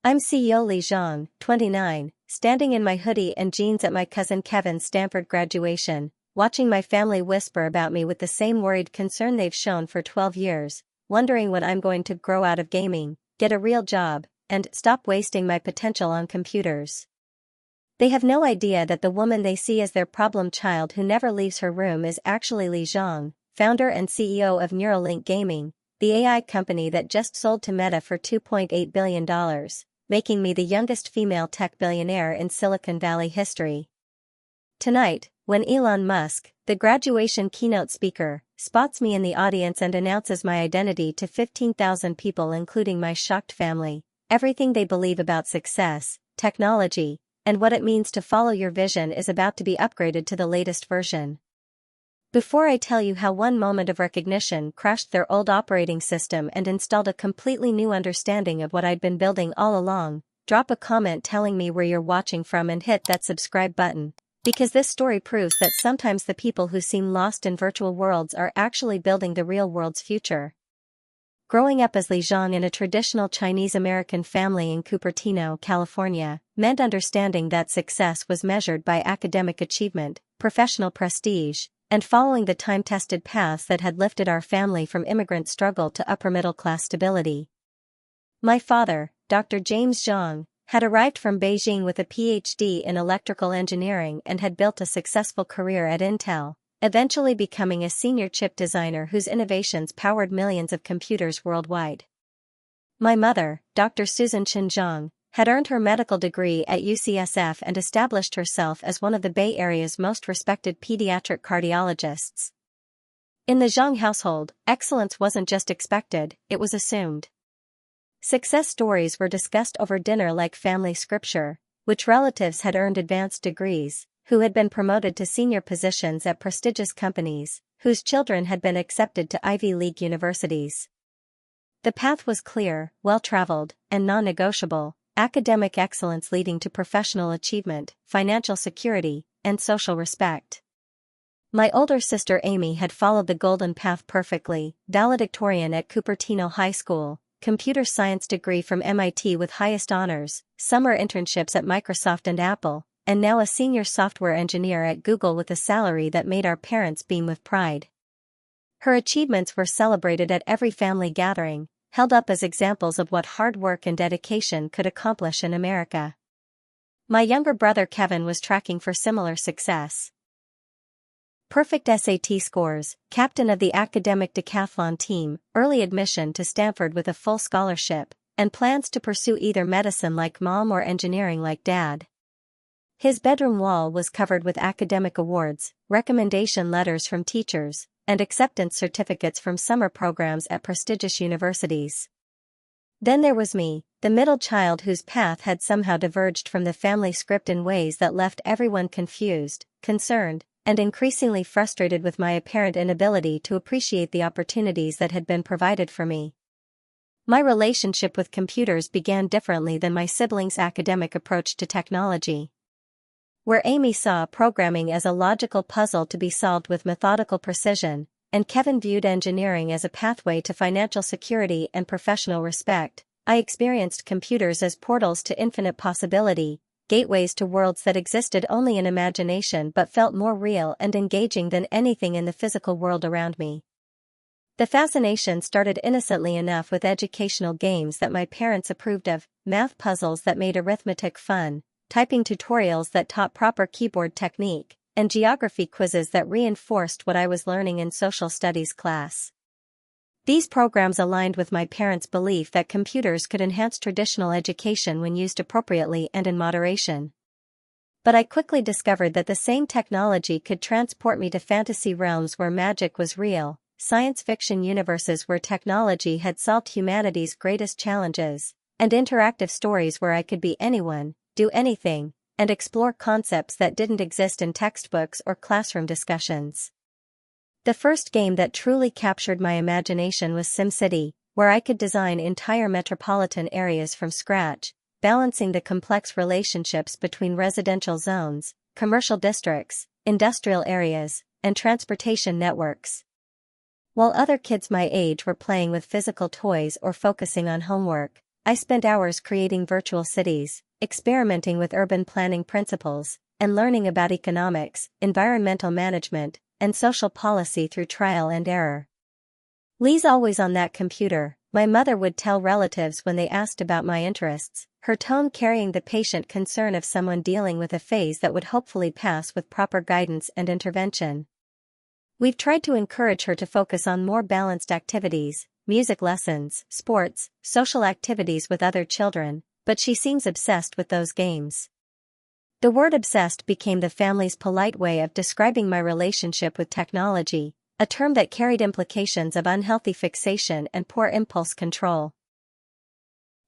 I'm CEO Li Zhang, 29, standing in my hoodie and jeans at my cousin Kevin's Stanford graduation, watching my family whisper about me with the same worried concern they've shown for 12 years, wondering when I'm going to grow out of gaming, get a real job, and stop wasting my potential on computers. They have no idea that the woman they see as their problem child who never leaves her room is actually Li Zhang, founder and CEO of NeuralLink Gaming, the AI company that just sold to Meta for $2.8 billion, making me the youngest female tech billionaire in Silicon Valley history. Tonight, when Elon Musk, the graduation keynote speaker, spots me in the audience and announces my identity to 15,000 people including my shocked family, everything they believe about success, technology, and what it means to follow your vision is about to be upgraded to the latest version. Before I tell you how one moment of recognition crashed their old operating system and installed a completely new understanding of what I'd been building all along, drop a comment telling me where you're watching from and hit that subscribe button, because this story proves that sometimes the people who seem lost in virtual worlds are actually building the real world's future. Growing up as Li Zhang in a traditional Chinese-American family in Cupertino, California, meant understanding that success was measured by academic achievement, professional prestige, and following the time-tested paths that had lifted our family from immigrant struggle to upper-middle-class stability. My father, Dr. James Zhang, had arrived from Beijing with a PhD in electrical engineering and had built a successful career at Intel, eventually becoming a senior chip designer whose innovations powered millions of computers worldwide. My mother, Dr. Susan Chen Zhang, had earned her medical degree at UCSF and established herself as one of the Bay Area's most respected pediatric cardiologists. In the Zhang household, excellence wasn't just expected, it was assumed. Success stories were discussed over dinner like family scripture, which relatives had earned advanced degrees, who had been promoted to senior positions at prestigious companies, whose children had been accepted to Ivy League universities. The path was clear, well-traveled, and non-negotiable. Academic excellence leading to professional achievement, financial security, and social respect. My older sister Amy had followed the golden path perfectly, valedictorian at Cupertino High School, computer science degree from MIT with highest honors, summer internships at Microsoft and Apple, and now a senior software engineer at Google with a salary that made our parents beam with pride. Her achievements were celebrated at every family gathering, held up as examples of what hard work and dedication could accomplish in America. My younger brother Kevin was tracking for similar success. Perfect SAT scores, captain of the academic decathlon team, early admission to Stanford with a full scholarship, and plans to pursue either medicine like mom or engineering like dad. His bedroom wall was covered with academic awards, recommendation letters from teachers, and acceptance certificates from summer programs at prestigious universities. Then there was me, the middle child whose path had somehow diverged from the family script in ways that left everyone confused, concerned, and increasingly frustrated with my apparent inability to appreciate the opportunities that had been provided for me. My relationship with computers began differently than my siblings' academic approach to technology. Where Amy saw programming as a logical puzzle to be solved with methodical precision, and Kevin viewed engineering as a pathway to financial security and professional respect, I experienced computers as portals to infinite possibility, gateways to worlds that existed only in imagination but felt more real and engaging than anything in the physical world around me. The fascination started innocently enough with educational games that my parents approved of, math puzzles that made arithmetic fun, typing tutorials that taught proper keyboard technique, and geography quizzes that reinforced what I was learning in social studies class. These programs aligned with my parents' belief that computers could enhance traditional education when used appropriately and in moderation. But I quickly discovered that the same technology could transport me to fantasy realms where magic was real, science fiction universes where technology had solved humanity's greatest challenges, and interactive stories where I could be anyone, do anything, and explore concepts that didn't exist in textbooks or classroom discussions. The first game that truly captured my imagination was SimCity, where I could design entire metropolitan areas from scratch, balancing the complex relationships between residential zones, commercial districts, industrial areas, and transportation networks. While other kids my age were playing with physical toys or focusing on homework, I spent hours creating virtual cities, experimenting with urban planning principles, and learning about economics, environmental management, and social policy through trial and error. Li's always on that computer, my mother would tell relatives when they asked about my interests, her tone carrying the patient concern of someone dealing with a phase that would hopefully pass with proper guidance and intervention. We've tried to encourage her to focus on more balanced activities, music lessons, sports, social activities with other children, but she seems obsessed with those games. The word obsessed became the family's polite way of describing my relationship with technology, a term that carried implications of unhealthy fixation and poor impulse control.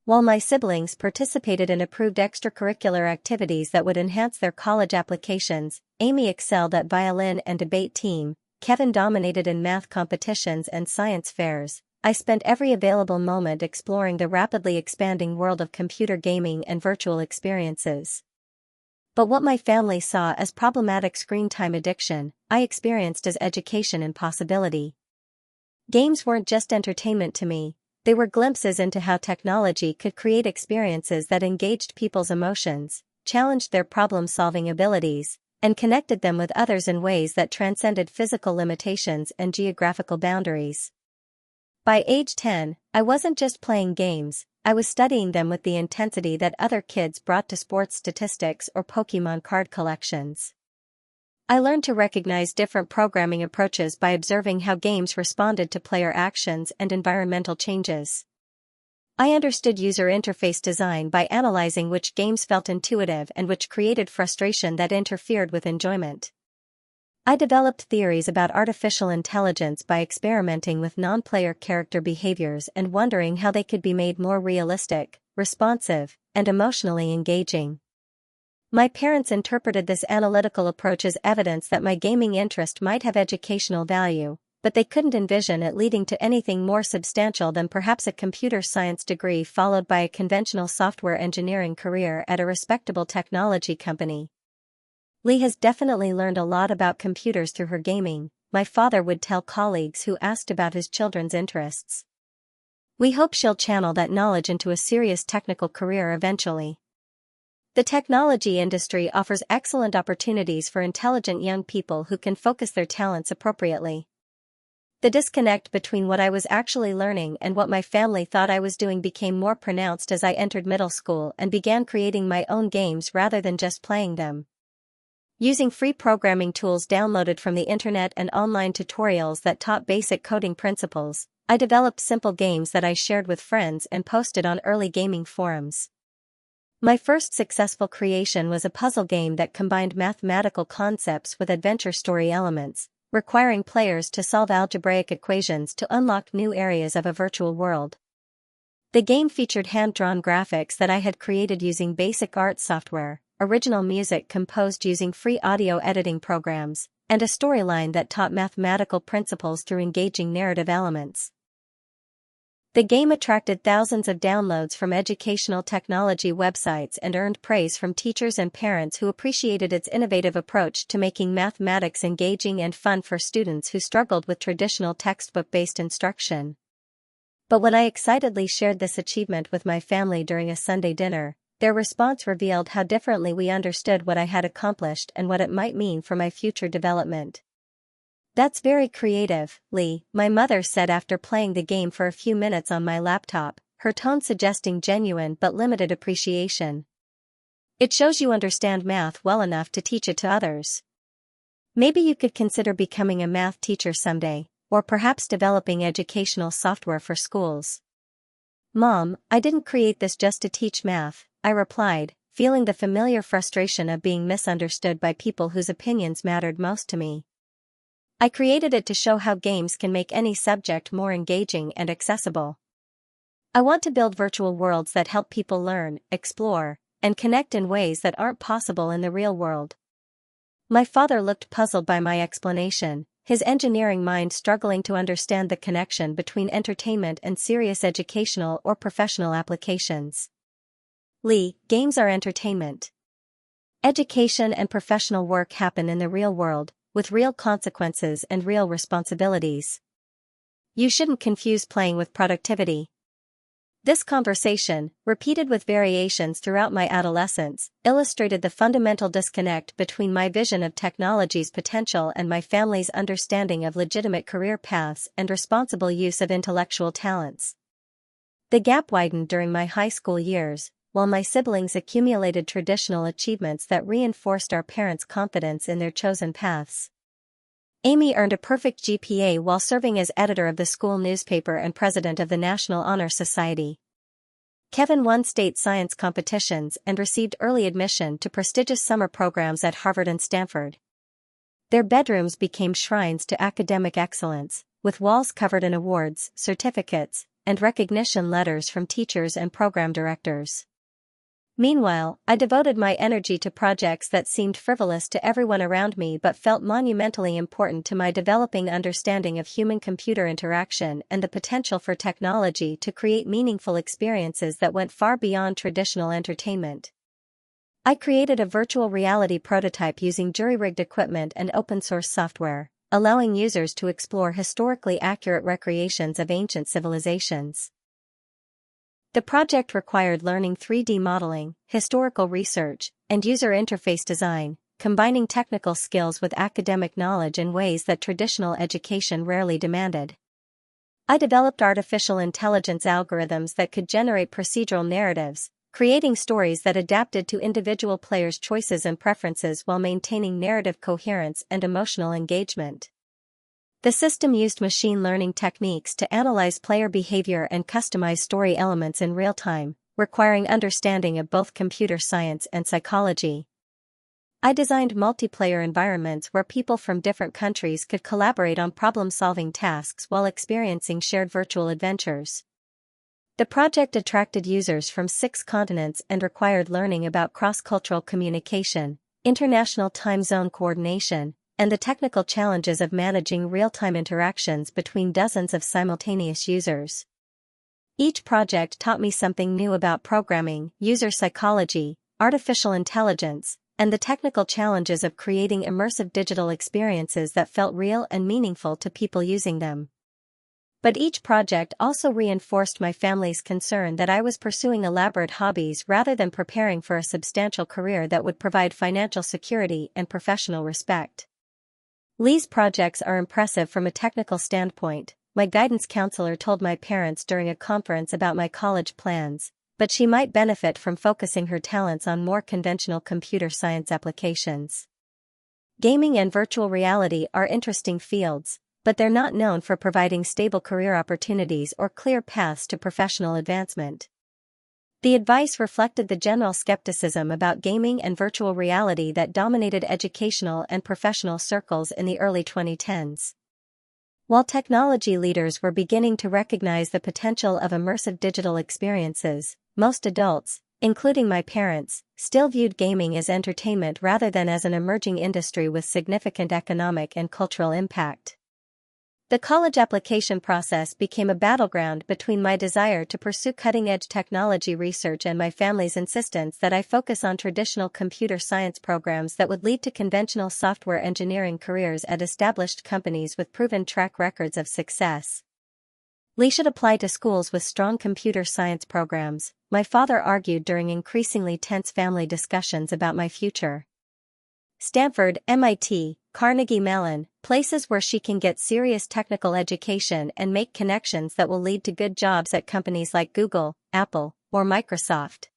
While my siblings participated in approved extracurricular activities that would enhance their college applications, Amy excelled at violin and debate team, Kevin dominated in math competitions and science fairs. I spent every available moment exploring the rapidly expanding world of computer gaming and virtual experiences. But what my family saw as problematic screen time addiction, I experienced as education and possibility. Games weren't just entertainment to me, they were glimpses into how technology could create experiences that engaged people's emotions, challenged their problem-solving abilities, and connected them with others in ways that transcended physical limitations and geographical boundaries. By age 10, I wasn't just playing games, I was studying them with the intensity that other kids brought to sports statistics or Pokémon card collections. I learned to recognize different programming approaches by observing how games responded to player actions and environmental changes. I understood user interface design by analyzing which games felt intuitive and which created frustration that interfered with enjoyment. I developed theories about artificial intelligence by experimenting with non-player character behaviors and wondering how they could be made more realistic, responsive, and emotionally engaging. My parents interpreted this analytical approach as evidence that my gaming interest might have educational value, but they couldn't envision it leading to anything more substantial than perhaps a computer science degree followed by a conventional software engineering career at a respectable technology company. Li has definitely learned a lot about computers through her gaming, my father would tell colleagues who asked about his children's interests. We hope she'll channel that knowledge into a serious technical career eventually. The technology industry offers excellent opportunities for intelligent young people who can focus their talents appropriately. The disconnect between what I was actually learning and what my family thought I was doing became more pronounced as I entered middle school and began creating my own games rather than just playing them. Using free programming tools downloaded from the internet and online tutorials that taught basic coding principles, I developed simple games that I shared with friends and posted on early gaming forums. My first successful creation was a puzzle game that combined mathematical concepts with adventure story elements, requiring players to solve algebraic equations to unlock new areas of a virtual world. The game featured hand-drawn graphics that I had created using basic art software, original music composed using free audio editing programs, and a storyline that taught mathematical principles through engaging narrative elements. The game attracted thousands of downloads from educational technology websites and earned praise from teachers and parents who appreciated its innovative approach to making mathematics engaging and fun for students who struggled with traditional textbook-based instruction. But when I excitedly shared this achievement with my family during a Sunday dinner, their response revealed how differently we understood what I had accomplished and what it might mean for my future development. "That's very creative, Li," my mother said after playing the game for a few minutes on my laptop, her tone suggesting genuine but limited appreciation. "It shows you understand math well enough to teach it to others. Maybe you could consider becoming a math teacher someday, or perhaps developing educational software for schools." "Mom, I didn't create this just to teach math," I replied, feeling the familiar frustration of being misunderstood by people whose opinions mattered most to me. "I created it to show how games can make any subject more engaging and accessible. I want to build virtual worlds that help people learn, explore, and connect in ways that aren't possible in the real world." My father looked puzzled by my explanation, his engineering mind struggling to understand the connection between entertainment and serious educational or professional applications. "Li, games are entertainment. Education and professional work happen in the real world, with real consequences and real responsibilities. You shouldn't confuse playing with productivity." This conversation, repeated with variations throughout my adolescence, illustrated the fundamental disconnect between my vision of technology's potential and my family's understanding of legitimate career paths and responsible use of intellectual talents. The gap widened during my high school years, while my siblings accumulated traditional achievements that reinforced our parents' confidence in their chosen paths. Amy earned a perfect GPA while serving as editor of the school newspaper and president of the National Honor Society. Kevin won state science competitions and received early admission to prestigious summer programs at Harvard and Stanford. Their bedrooms became shrines to academic excellence, with walls covered in awards, certificates, and recognition letters from teachers and program directors. Meanwhile, I devoted my energy to projects that seemed frivolous to everyone around me but felt monumentally important to my developing understanding of human-computer interaction and the potential for technology to create meaningful experiences that went far beyond traditional entertainment. I created a virtual reality prototype using jury-rigged equipment and open-source software, allowing users to explore historically accurate recreations of ancient civilizations. The project required learning 3D modeling, historical research, and user interface design, combining technical skills with academic knowledge in ways that traditional education rarely demanded. I developed artificial intelligence algorithms that could generate procedural narratives, creating stories that adapted to individual players' choices and preferences while maintaining narrative coherence and emotional engagement. The system used machine learning techniques to analyze player behavior and customize story elements in real time, requiring understanding of both computer science and psychology. I designed multiplayer environments where people from different countries could collaborate on problem-solving tasks while experiencing shared virtual adventures. The project attracted users from 6 continents and required learning about cross-cultural communication, international time zone coordination, and the technical challenges of managing real-time interactions between dozens of simultaneous users. Each project taught me something new about programming, user psychology, artificial intelligence, and the technical challenges of creating immersive digital experiences that felt real and meaningful to people using them. But each project also reinforced my family's concern that I was pursuing elaborate hobbies rather than preparing for a substantial career that would provide financial security and professional respect. Li's projects are impressive from a technical standpoint, my guidance counselor told my parents during a conference about my college plans, but she might benefit from focusing her talents on more conventional computer science applications. Gaming and virtual reality are interesting fields, but they're not known for providing stable career opportunities or clear paths to professional advancement. The advice reflected the general skepticism about gaming and virtual reality that dominated educational and professional circles in the early 2010s. While technology leaders were beginning to recognize the potential of immersive digital experiences, most adults, including my parents, still viewed gaming as entertainment rather than as an emerging industry with significant economic and cultural impact. The college application process became a battleground between my desire to pursue cutting-edge technology research and my family's insistence that I focus on traditional computer science programs that would lead to conventional software engineering careers at established companies with proven track records of success. Li should apply to schools with strong computer science programs, my father argued during increasingly tense family discussions about my future. Stanford, MIT, Carnegie Mellon, places where she can get serious technical education and make connections that will lead to good jobs at companies like Google, Apple, or Microsoft.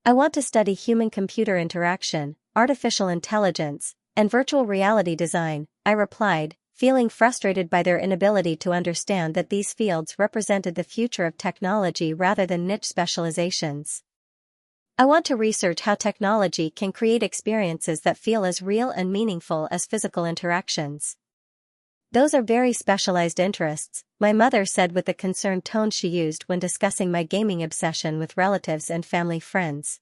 I want to study human-computer interaction, artificial intelligence, and virtual reality design, I replied, feeling frustrated by their inability to understand that these fields represented the future of technology rather than niche specializations. I want to research how technology can create experiences that feel as real and meaningful as physical interactions. Those are very specialized interests, my mother said with the concerned tone she used when discussing my gaming obsession with relatives and family friends.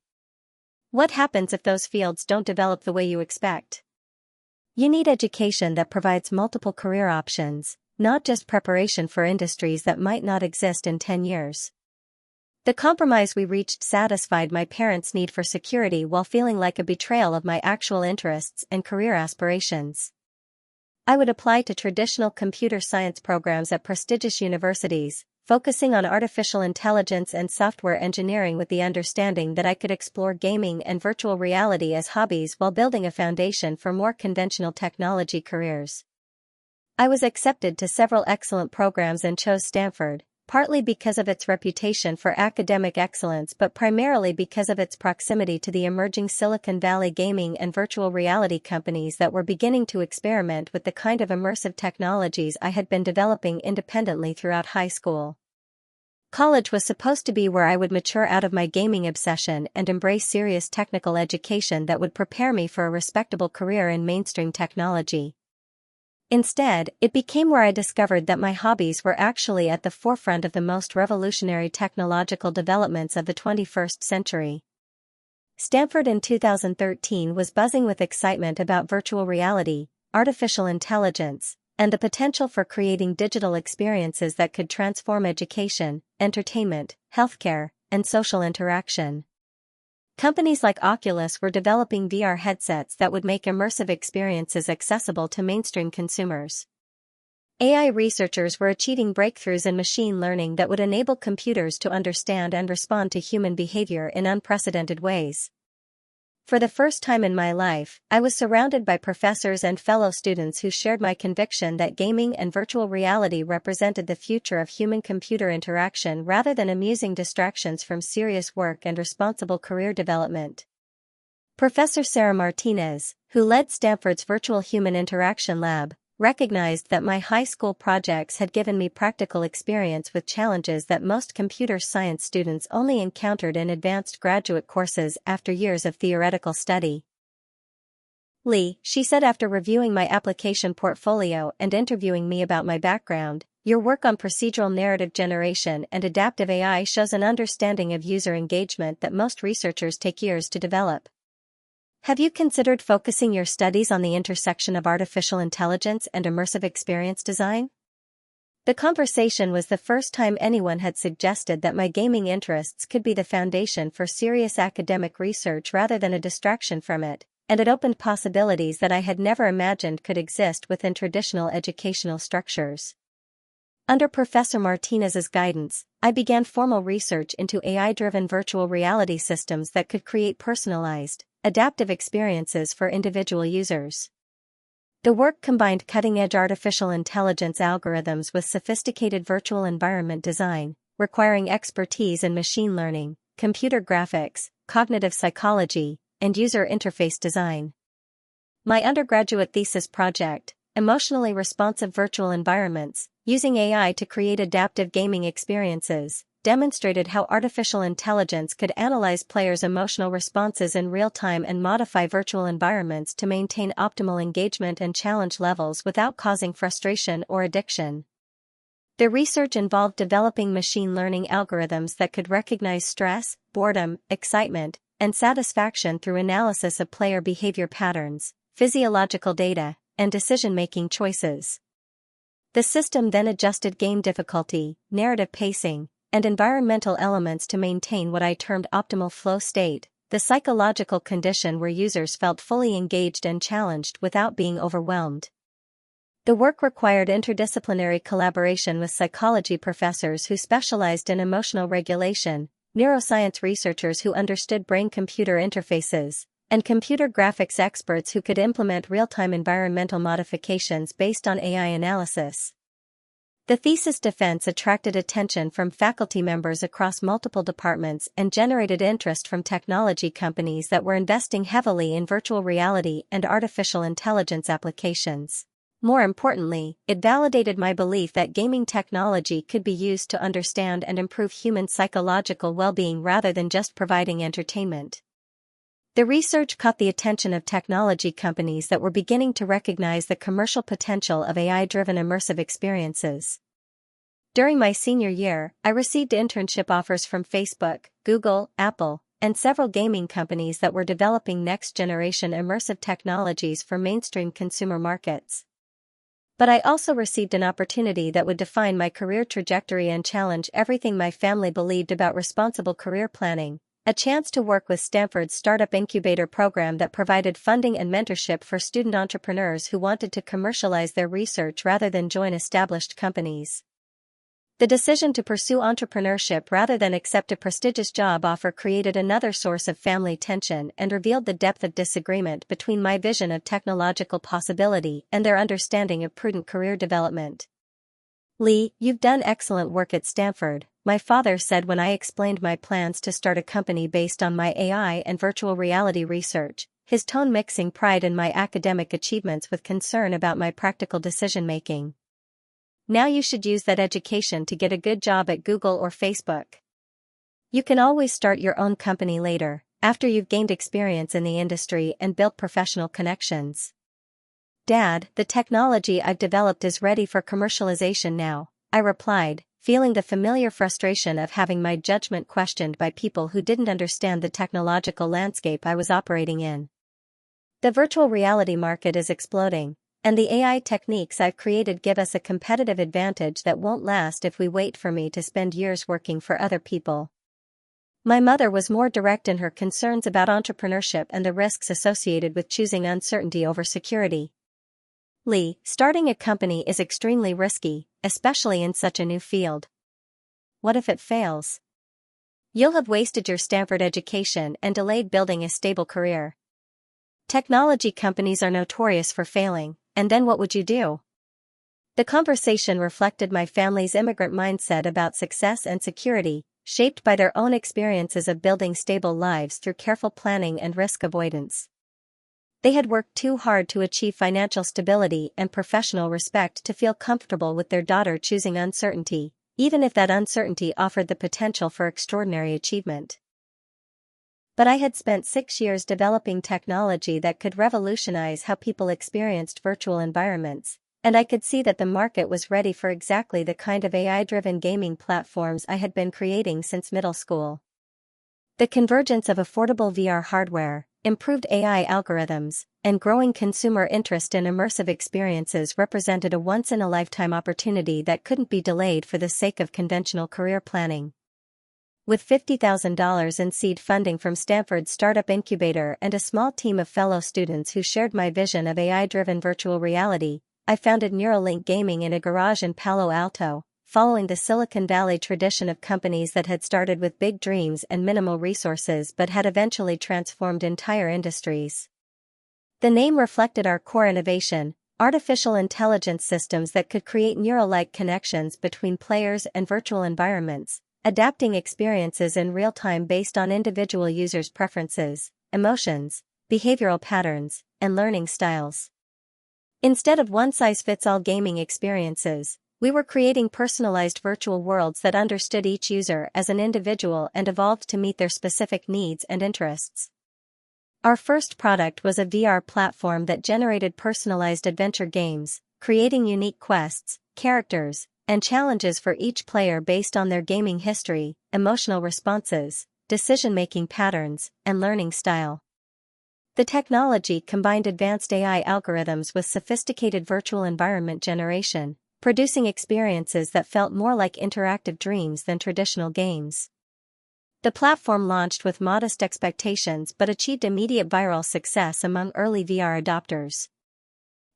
What happens if those fields don't develop the way you expect? You need education that provides multiple career options, not just preparation for industries that might not exist in 10 years. The compromise we reached satisfied my parents' need for security while feeling like a betrayal of my actual interests and career aspirations. I would apply to traditional computer science programs at prestigious universities, focusing on artificial intelligence and software engineering with the understanding that I could explore gaming and virtual reality as hobbies while building a foundation for more conventional technology careers. I was accepted to several excellent programs and chose Stanford, partly because of its reputation for academic excellence but primarily because of its proximity to the emerging Silicon Valley gaming and virtual reality companies that were beginning to experiment with the kind of immersive technologies I had been developing independently throughout high school. College was supposed to be where I would mature out of my gaming obsession and embrace serious technical education that would prepare me for a respectable career in mainstream technology. Instead, it became where I discovered that my hobbies were actually at the forefront of the most revolutionary technological developments of the 21st century. Stanford in 2013 was buzzing with excitement about virtual reality, artificial intelligence, and the potential for creating digital experiences that could transform education, entertainment, healthcare, and social interaction. Companies like Oculus were developing VR headsets that would make immersive experiences accessible to mainstream consumers. AI researchers were achieving breakthroughs in machine learning that would enable computers to understand and respond to human behavior in unprecedented ways. For the first time in my life, I was surrounded by professors and fellow students who shared my conviction that gaming and virtual reality represented the future of human-computer interaction rather than amusing distractions from serious work and responsible career development. Professor Sarah Martinez, who led Stanford's Virtual Human Interaction Lab, recognized that my high school projects had given me practical experience with challenges that most computer science students only encountered in advanced graduate courses after years of theoretical study. Li, she said after reviewing my application portfolio and interviewing me about my background, your work on procedural narrative generation and adaptive AI shows an understanding of user engagement that most researchers take years to develop. Have you considered focusing your studies on the intersection of artificial intelligence and immersive experience design? The conversation was the first time anyone had suggested that my gaming interests could be the foundation for serious academic research rather than a distraction from it, and it opened possibilities that I had never imagined could exist within traditional educational structures. Under Professor Martinez's guidance, I began formal research into AI-driven virtual reality systems that could create personalized, adaptive experiences for individual users. The work combined cutting-edge artificial intelligence algorithms with sophisticated virtual environment design, requiring expertise in machine learning, computer graphics, cognitive psychology, and user interface design. My undergraduate thesis project, Emotionally Responsive Virtual Environments, Using AI to Create Adaptive Gaming Experiences, demonstrated how artificial intelligence could analyze players' emotional responses in real time and modify virtual environments to maintain optimal engagement and challenge levels without causing frustration or addiction. The research involved developing machine learning algorithms that could recognize stress, boredom, excitement, and satisfaction through analysis of player behavior patterns, physiological data, and decision-making choices. The system then adjusted game difficulty, narrative pacing, and environmental elements to maintain what I termed optimal flow state, the psychological condition where users felt fully engaged and challenged without being overwhelmed. The work required interdisciplinary collaboration with psychology professors who specialized in emotional regulation, neuroscience researchers who understood brain-computer interfaces, and computer graphics experts who could implement real-time environmental modifications based on AI analysis. The thesis defense attracted attention from faculty members across multiple departments and generated interest from technology companies that were investing heavily in virtual reality and artificial intelligence applications. More importantly, it validated my belief that gaming technology could be used to understand and improve human psychological well-being rather than just providing entertainment. The research caught the attention of technology companies that were beginning to recognize the commercial potential of AI-driven immersive experiences. During my senior year, I received internship offers from Facebook, Google, Apple, and several gaming companies that were developing next-generation immersive technologies for mainstream consumer markets. But I also received an opportunity that would define my career trajectory and challenge everything my family believed about responsible career planning. A chance to work with Stanford's startup incubator program that provided funding and mentorship for student entrepreneurs who wanted to commercialize their research rather than join established companies. The decision to pursue entrepreneurship rather than accept a prestigious job offer created another source of family tension and revealed the depth of disagreement between my vision of technological possibility and their understanding of prudent career development. "Li, you've done excellent work at Stanford," my father said when I explained my plans to start a company based on my AI and virtual reality research, his tone mixing pride in my academic achievements with concern about my practical decision-making. "Now you should use that education to get a good job at Google or Facebook. You can always start your own company later, after you've gained experience in the industry and built professional connections." "Dad, the technology I've developed is ready for commercialization now," I replied, feeling the familiar frustration of having my judgment questioned by people who didn't understand the technological landscape I was operating in. "The virtual reality market is exploding, and the AI techniques I've created give us a competitive advantage that won't last if we wait for me to spend years working for other people." My mother was more direct in her concerns about entrepreneurship and the risks associated with choosing uncertainty over security. "Li, starting a company is extremely risky, especially in such a new field. What if it fails? You'll have wasted your Stanford education and delayed building a stable career. Technology companies are notorious for failing, and then what would you do?" The conversation reflected my family's immigrant mindset about success and security, shaped by their own experiences of building stable lives through careful planning and risk avoidance. They had worked too hard to achieve financial stability and professional respect to feel comfortable with their daughter choosing uncertainty, even if that uncertainty offered the potential for extraordinary achievement. But I had spent 6 years developing technology that could revolutionize how people experienced virtual environments, and I could see that the market was ready for exactly the kind of AI-driven gaming platforms I had been creating since middle school. The convergence of affordable VR hardware, improved AI algorithms, and growing consumer interest in immersive experiences represented a once-in-a-lifetime opportunity that couldn't be delayed for the sake of conventional career planning. With $50,000 in seed funding from Stanford's startup incubator and a small team of fellow students who shared my vision of AI-driven virtual reality, I founded NeuralLink Gaming in a garage in Palo Alto, following the Silicon Valley tradition of companies that had started with big dreams and minimal resources but had eventually transformed entire industries. The name reflected our core innovation: artificial intelligence systems that could create neural-like connections between players and virtual environments, adapting experiences in real time based on individual users' preferences, emotions, behavioral patterns, and learning styles. Instead of one-size-fits-all gaming experiences, we were creating personalized virtual worlds that understood each user as an individual and evolved to meet their specific needs and interests. Our first product was a VR platform that generated personalized adventure games, creating unique quests, characters, and challenges for each player based on their gaming history, emotional responses, decision-making patterns, and learning style. The technology combined advanced AI algorithms with sophisticated virtual environment generation, producing experiences that felt more like interactive dreams than traditional games. The platform launched with modest expectations but achieved immediate viral success among early VR adopters.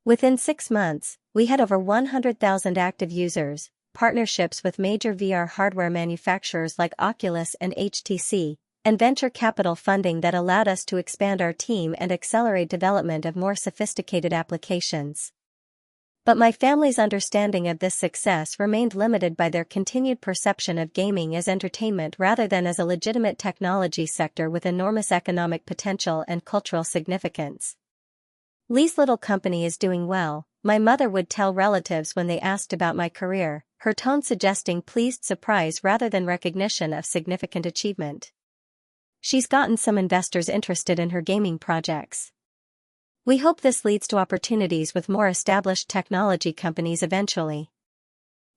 Within 6 months, we had over 100,000 active users, partnerships with major VR hardware manufacturers like Oculus and HTC, and venture capital funding that allowed us to expand our team and accelerate development of more sophisticated applications. But my family's understanding of this success remained limited by their continued perception of gaming as entertainment rather than as a legitimate technology sector with enormous economic potential and cultural significance. "Li's little company is doing well," my mother would tell relatives when they asked about my career, her tone suggesting pleased surprise rather than recognition of significant achievement. "She's gotten some investors interested in her gaming projects. We hope this leads to opportunities with more established technology companies eventually."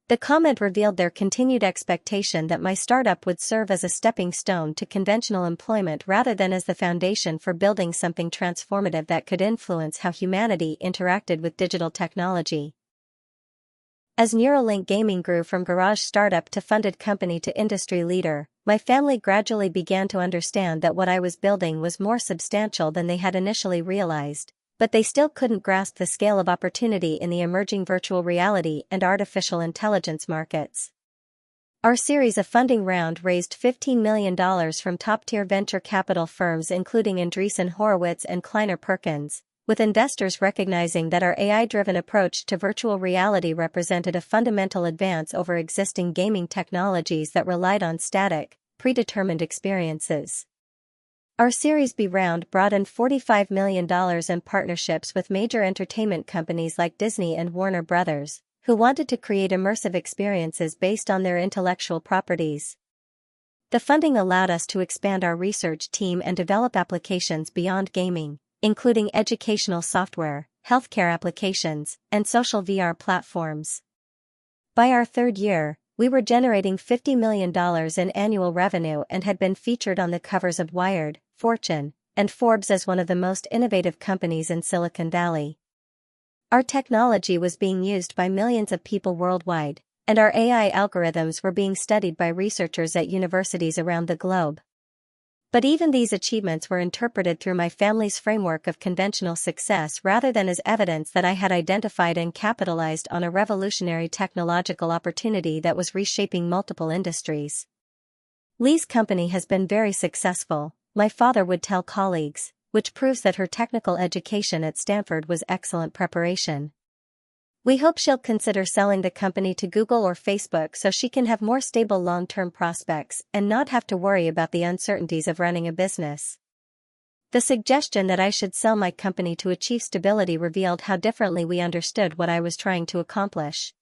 The comment revealed their continued expectation that my startup would serve as a stepping stone to conventional employment rather than as the foundation for building something transformative that could influence how humanity interacted with digital technology. As NeuralLink Gaming grew from garage startup to funded company to industry leader, my family gradually began to understand that what I was building was more substantial than they had initially realized. But they still couldn't grasp the scale of opportunity in the emerging virtual reality and artificial intelligence markets. Our series of funding round raised $15 million from top-tier venture capital firms including Andreessen Horowitz and Kleiner Perkins, with investors recognizing that our AI-driven approach to virtual reality represented a fundamental advance over existing gaming technologies that relied on static, predetermined experiences. Our Series B round brought in $45 million in partnerships with major entertainment companies like Disney and Warner Bros., who wanted to create immersive experiences based on their intellectual properties. The funding allowed us to expand our research team and develop applications beyond gaming, including educational software, healthcare applications, and social VR platforms. By our third year, we were generating $50 million in annual revenue and had been featured on the covers of Wired, Fortune, and Forbes as one of the most innovative companies in Silicon Valley. Our technology was being used by millions of people worldwide, and our AI algorithms were being studied by researchers at universities around the globe. But even these achievements were interpreted through my family's framework of conventional success rather than as evidence that I had identified and capitalized on a revolutionary technological opportunity that was reshaping multiple industries. Li's company has been very successful, my father would tell colleagues, which proves that her technical education at Stanford was excellent preparation. We hope she'll consider selling the company to Google or Facebook so she can have more stable long-term prospects and not have to worry about the uncertainties of running a business. The suggestion that I should sell my company to achieve stability revealed how differently we understood what I was trying to accomplish.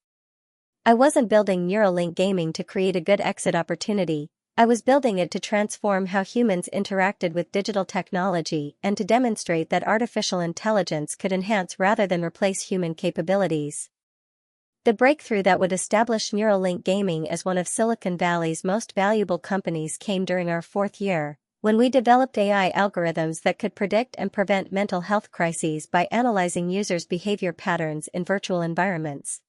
I wasn't building NeuralLink Gaming to create a good exit opportunity. I was building it to transform how humans interacted with digital technology and to demonstrate that artificial intelligence could enhance rather than replace human capabilities. The breakthrough that would establish NeuralLink Gaming as one of Silicon Valley's most valuable companies came during our fourth year, when we developed AI algorithms that could predict and prevent mental health crises by analyzing users' behavior patterns in virtual environments.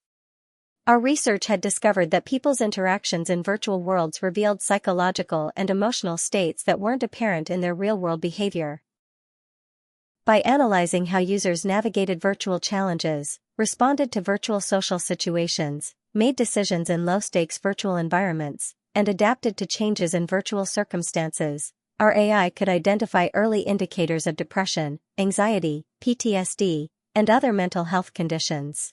Our research had discovered that people's interactions in virtual worlds revealed psychological and emotional states that weren't apparent in their real-world behavior. By analyzing how users navigated virtual challenges, responded to virtual social situations, made decisions in low-stakes virtual environments, and adapted to changes in virtual circumstances, our AI could identify early indicators of depression, anxiety, PTSD, and other mental health conditions.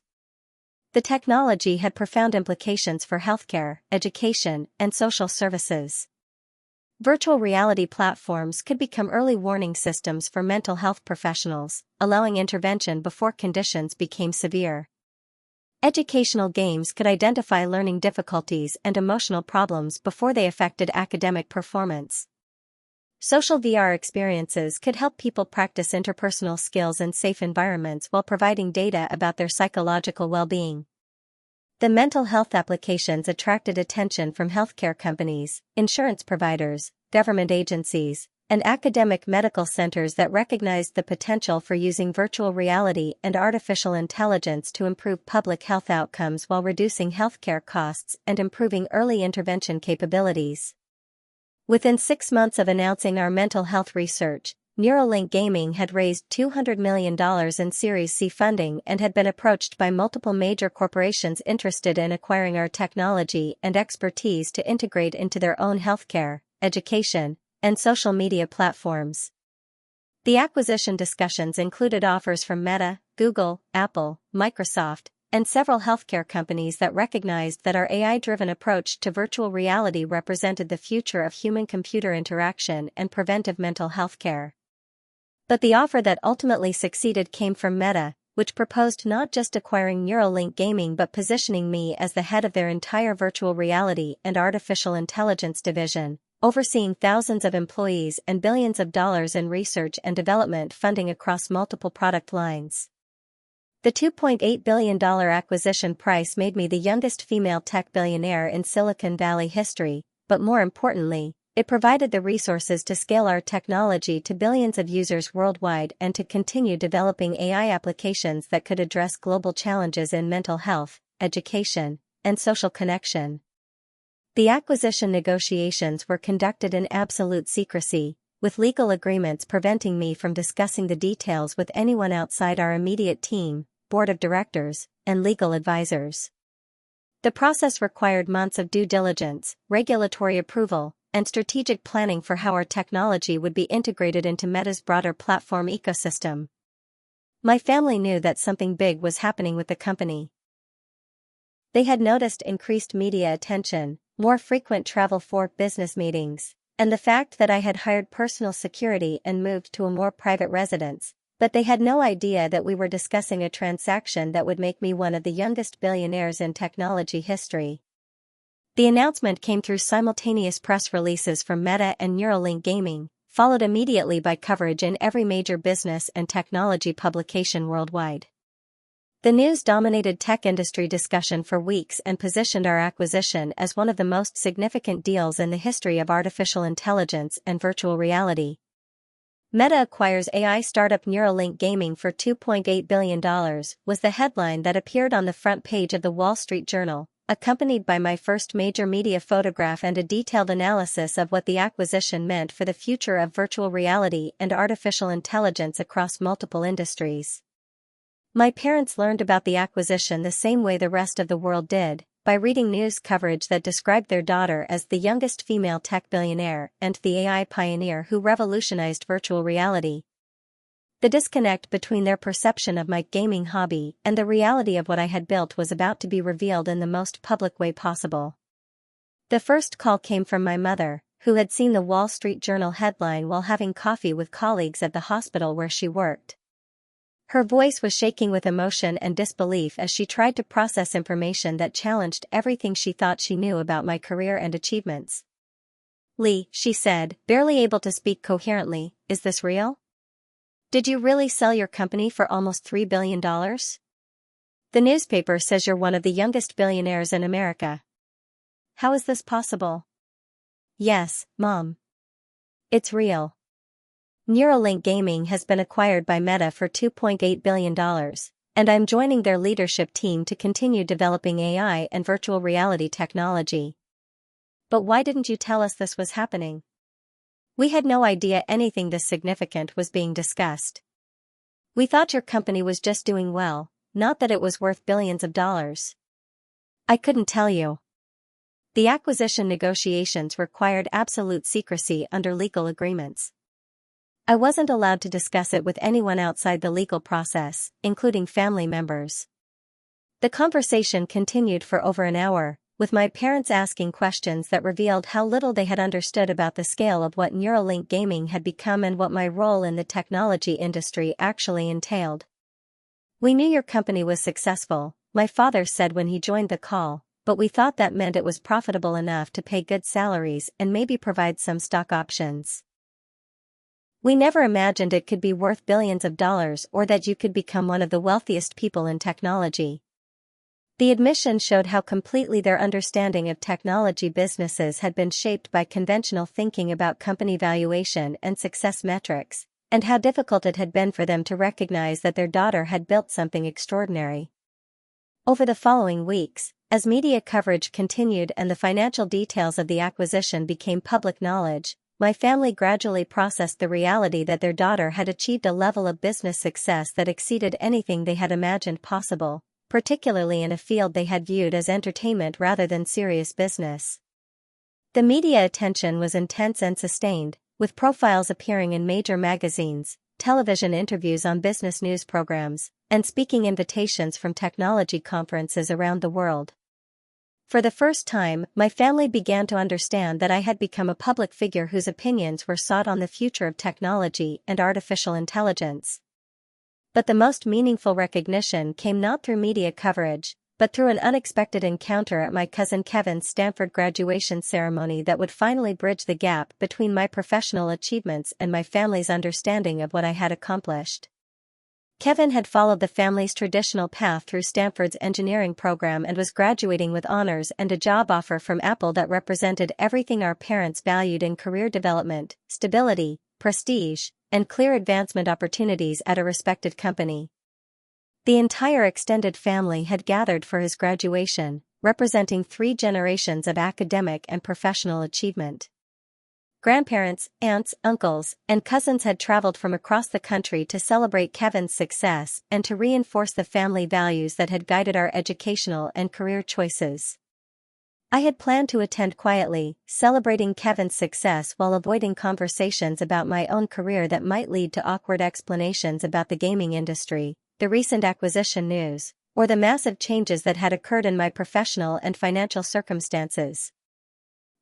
The technology had profound implications for healthcare, education, and social services. Virtual reality platforms could become early warning systems for mental health professionals, allowing intervention before conditions became severe. Educational games could identify learning difficulties and emotional problems before they affected academic performance. Social VR experiences could help people practice interpersonal skills in safe environments while providing data about their psychological well-being. The mental health applications attracted attention from healthcare companies, insurance providers, government agencies, and academic medical centers that recognized the potential for using virtual reality and artificial intelligence to improve public health outcomes while reducing healthcare costs and improving early intervention capabilities. Within 6 months of announcing our mental health research, NeuralLink Gaming had raised $200 million in Series C funding and had been approached by multiple major corporations interested in acquiring our technology and expertise to integrate into their own healthcare, education, and social media platforms. The acquisition discussions included offers from Meta, Google, Apple, Microsoft, and several healthcare companies that recognized that our AI-driven approach to virtual reality represented the future of human-computer interaction and preventive mental health care. But the offer that ultimately succeeded came from Meta, which proposed not just acquiring NeuralLink Gaming but positioning me as the head of their entire virtual reality and artificial intelligence division, overseeing thousands of employees and billions of dollars in research and development funding across multiple product lines. The $2.8 billion acquisition price made me the youngest female tech billionaire in Silicon Valley history, but more importantly, it provided the resources to scale our technology to billions of users worldwide and to continue developing AI applications that could address global challenges in mental health, education, and social connection. The acquisition negotiations were conducted in absolute secrecy, with legal agreements preventing me from discussing the details with anyone outside our immediate team, board of directors, and legal advisors. The process required months of due diligence, regulatory approval, and strategic planning for how our technology would be integrated into Meta's broader platform ecosystem. My family knew that something big was happening with the company. They had noticed increased media attention, more frequent travel for business meetings, and the fact that I had hired personal security and moved to a more private residence, but they had no idea that we were discussing a transaction that would make me one of the youngest billionaires in technology history. The announcement came through simultaneous press releases from Meta and NeuralLink Gaming, followed immediately by coverage in every major business and technology publication worldwide. The news dominated tech industry discussion for weeks and positioned our acquisition as one of the most significant deals in the history of artificial intelligence and virtual reality. Meta acquires AI startup NeuralLink Gaming for $2.8 billion was the headline that appeared on the front page of the Wall Street Journal, accompanied by my first major media photograph and a detailed analysis of what the acquisition meant for the future of virtual reality and artificial intelligence across multiple industries. My parents learned about the acquisition the same way the rest of the world did, by reading news coverage that described their daughter as the youngest female tech billionaire and the AI pioneer who revolutionized virtual reality. The disconnect between their perception of my gaming hobby and the reality of what I had built was about to be revealed in the most public way possible. The first call came from my mother, who had seen the Wall Street Journal headline while having coffee with colleagues at the hospital where she worked. Her voice was shaking with emotion and disbelief as she tried to process information that challenged everything she thought she knew about my career and achievements. "Lee," she said, barely able to speak coherently, "is this real? Did you really sell your company for almost $3 billion? The newspaper says you're one of the youngest billionaires in America. How is this possible?" "Yes, Mom. It's real. NeuralLink Gaming has been acquired by Meta for $2.8 billion, and I'm joining their leadership team to continue developing AI and virtual reality technology." "But why didn't you tell us this was happening?" "We had no idea anything this significant was being discussed. We thought your company was just doing well, not that it was worth billions of dollars." "I couldn't tell you. The acquisition negotiations required absolute secrecy under legal agreements. I wasn't allowed to discuss it with anyone outside the legal process, including family members." The conversation continued for over an hour, with my parents asking questions that revealed how little they had understood about the scale of what NeuralLink Gaming had become and what my role in the technology industry actually entailed. "We knew your company was successful," my father said when he joined the call, "but we thought that meant it was profitable enough to pay good salaries and maybe provide some stock options. We never imagined it could be worth billions of dollars or that you could become one of the wealthiest people in technology." The admission showed how completely their understanding of technology businesses had been shaped by conventional thinking about company valuation and success metrics, and how difficult it had been for them to recognize that their daughter had built something extraordinary. Over the following weeks, as media coverage continued and the financial details of the acquisition became public knowledge, my family gradually processed the reality that their daughter had achieved a level of business success that exceeded anything they had imagined possible, particularly in a field they had viewed as entertainment rather than serious business. The media attention was intense and sustained, with profiles appearing in major magazines, television interviews on business news programs, and speaking invitations from technology conferences around the world. For the first time, my family began to understand that I had become a public figure whose opinions were sought on the future of technology and artificial intelligence. But the most meaningful recognition came not through media coverage, but through an unexpected encounter at my cousin Kevin's Stanford graduation ceremony that would finally bridge the gap between my professional achievements and my family's understanding of what I had accomplished. Kevin had followed the family's traditional path through Stanford's engineering program and was graduating with honors and a job offer from Apple that represented everything our parents valued in career development, stability, prestige, and clear advancement opportunities at a respected company. The entire extended family had gathered for his graduation, representing 3 generations of academic and professional achievement. Grandparents, aunts, uncles, and cousins had traveled from across the country to celebrate Kevin's success and to reinforce the family values that had guided our educational and career choices. I had planned to attend quietly, celebrating Kevin's success while avoiding conversations about my own career that might lead to awkward explanations about the gaming industry, the recent acquisition news, or the massive changes that had occurred in my professional and financial circumstances.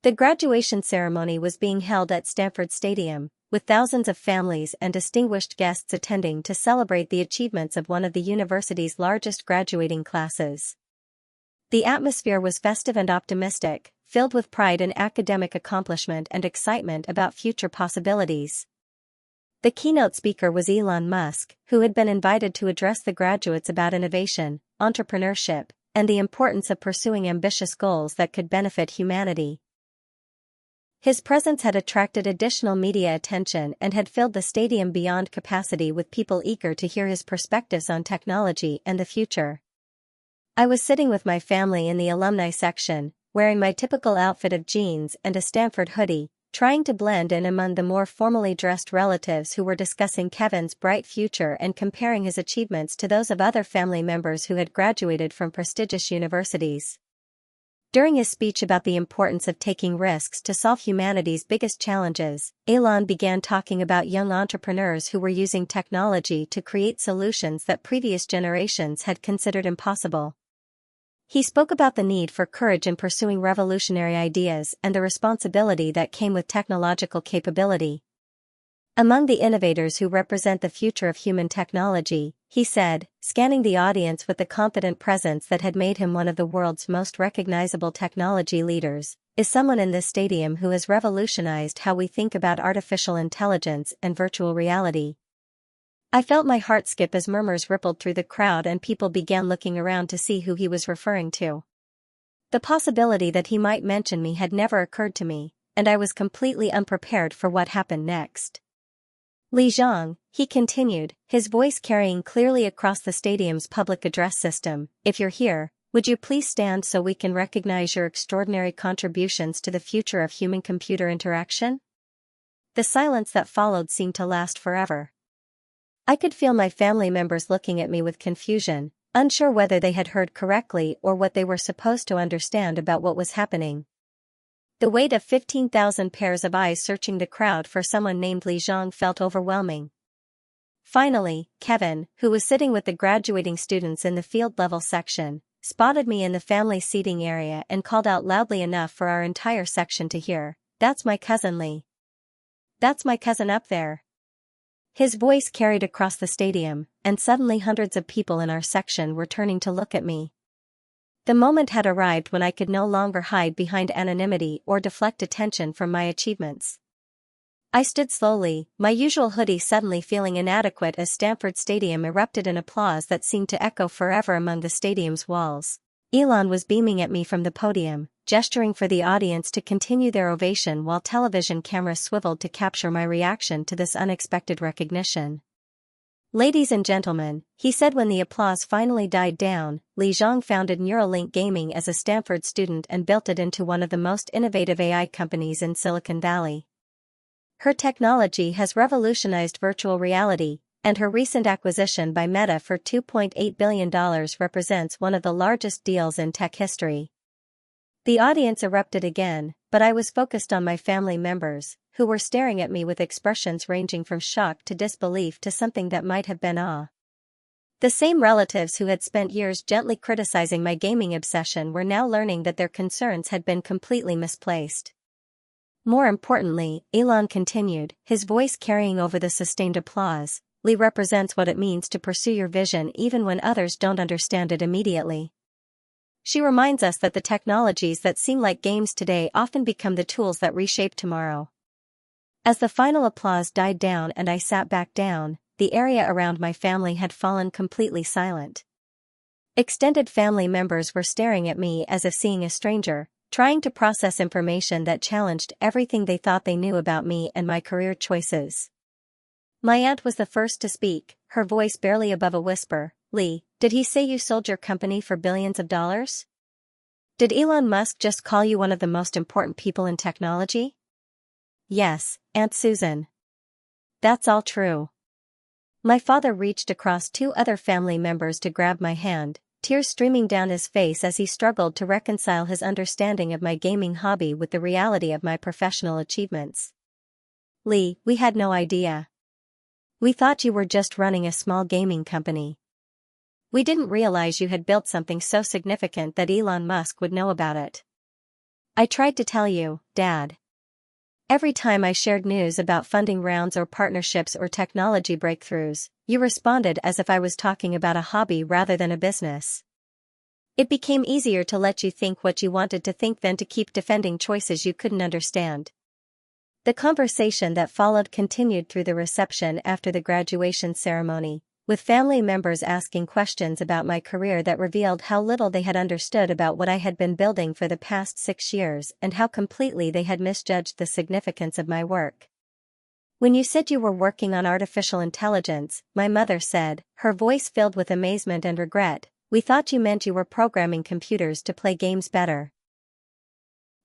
The graduation ceremony was being held at Stanford Stadium, with thousands of families and distinguished guests attending to celebrate the achievements of one of the university's largest graduating classes. The atmosphere was festive and optimistic, filled with pride in academic accomplishment and excitement about future possibilities. The keynote speaker was Elon Musk, who had been invited to address the graduates about innovation, entrepreneurship, and the importance of pursuing ambitious goals that could benefit humanity. His presence had attracted additional media attention and had filled the stadium beyond capacity with people eager to hear his perspectives on technology and the future. I was sitting with my family in the alumni section, wearing my typical outfit of jeans and a Stanford hoodie, trying to blend in among the more formally dressed relatives who were discussing Kevin's bright future and comparing his achievements to those of other family members who had graduated from prestigious universities. During his speech about the importance of taking risks to solve humanity's biggest challenges, Elon began talking about young entrepreneurs who were using technology to create solutions that previous generations had considered impossible. He spoke about the need for courage in pursuing revolutionary ideas and the responsibility that came with technological capability. Among the innovators who represent the future of human technology, he said, scanning the audience with the confident presence that had made him one of the world's most recognizable technology leaders, is someone in this stadium who has revolutionized how we think about artificial intelligence and virtual reality. I felt my heart skip as murmurs rippled through the crowd and people began looking around to see who he was referring to. The possibility that he might mention me had never occurred to me, and I was completely unprepared for what happened next. Li Zhang, he continued, his voice carrying clearly across the stadium's public address system, if you're here, would you please stand so we can recognize your extraordinary contributions to the future of human-computer interaction? The silence that followed seemed to last forever. I could feel my family members looking at me with confusion, unsure whether they had heard correctly or what they were supposed to understand about what was happening. The weight of 15,000 pairs of eyes searching the crowd for someone named Li Zhang felt overwhelming. Finally, Kevin, who was sitting with the graduating students in the field level section, spotted me in the family seating area and called out loudly enough for our entire section to hear, "That's my cousin Li. That's my cousin up there." His voice carried across the stadium, and suddenly hundreds of people in our section were turning to look at me. The moment had arrived when I could no longer hide behind anonymity or deflect attention from my achievements. I stood slowly, my usual hoodie suddenly feeling inadequate as Stanford Stadium erupted in applause that seemed to echo forever among the stadium's walls. Elon was beaming at me from the podium, gesturing for the audience to continue their ovation while television cameras swiveled to capture my reaction to this unexpected recognition. "Ladies and gentlemen," he said when the applause finally died down, Li Zhang founded NeuralLink Gaming as a Stanford student and built it into one of the most innovative AI companies in Silicon Valley. Her technology has revolutionized virtual reality, and her recent acquisition by Meta for $2.8 billion represents one of the largest deals in tech history. The audience erupted again, but I was focused on my family members, who were staring at me with expressions ranging from shock to disbelief to something that might have been awe. The same relatives who had spent years gently criticizing my gaming obsession were now learning that their concerns had been completely misplaced. More importantly, Elon continued, his voice carrying over the sustained applause, "Li represents what it means to pursue your vision even when others don't understand it immediately. She reminds us that the technologies that seem like games today often become the tools that reshape tomorrow." As the final applause died down and I sat back down, the area around my family had fallen completely silent. Extended family members were staring at me as if seeing a stranger, trying to process information that challenged everything they thought they knew about me and my career choices. My aunt was the first to speak, her voice barely above a whisper. "Li, did he say you sold your company for billions of dollars? Did Elon Musk just call you one of the most important people in technology?" "Yes, Aunt Susan. That's all true." My father reached across two other family members to grab my hand, tears streaming down his face as he struggled to reconcile his understanding of my gaming hobby with the reality of my professional achievements. Li, we had no idea. We thought you were just running a small gaming company. We didn't realize you had built something so significant that Elon Musk would know about it. I tried to tell you, Dad. Every time I shared news about funding rounds or partnerships or technology breakthroughs, you responded as if I was talking about a hobby rather than a business. It became easier to let you think what you wanted to think than to keep defending choices you couldn't understand. The conversation that followed continued through the reception after the graduation ceremony, with family members asking questions about my career that revealed how little they had understood about what I had been building for the past 6 years and how completely they had misjudged the significance of my work. When you said you were working on artificial intelligence, my mother said, her voice filled with amazement and regret, we thought you meant you were programming computers to play games better.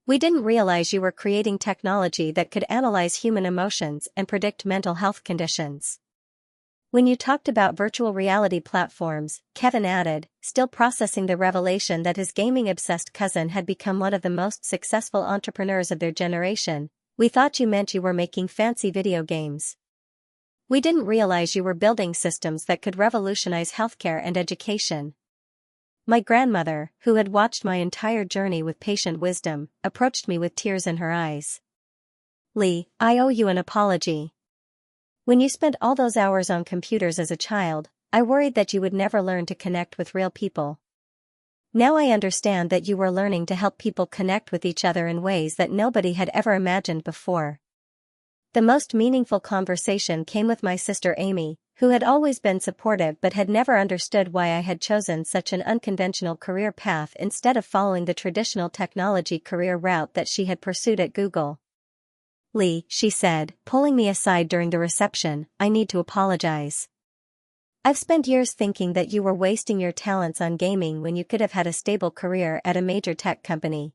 We didn't realize you were creating technology that could analyze human emotions and predict mental health conditions. When you talked about virtual reality platforms, Kevin added, still processing the revelation that his gaming-obsessed cousin had become one of the most successful entrepreneurs of their generation, we thought you meant you were making fancy video games. We didn't realize you were building systems that could revolutionize healthcare and education. My grandmother, who had watched my entire journey with patient wisdom, approached me with tears in her eyes. Li, I owe you an apology. When you spent all those hours on computers as a child, I worried that you would never learn to connect with real people. Now I understand that you were learning to help people connect with each other in ways that nobody had ever imagined before. The most meaningful conversation came with my sister Amy, who had always been supportive but had never understood why I had chosen such an unconventional career path instead of following the traditional technology career route that she had pursued at Google. Li, she said, pulling me aside during the reception, I need to apologize. I've spent years thinking that you were wasting your talents on gaming when you could have had a stable career at a major tech company.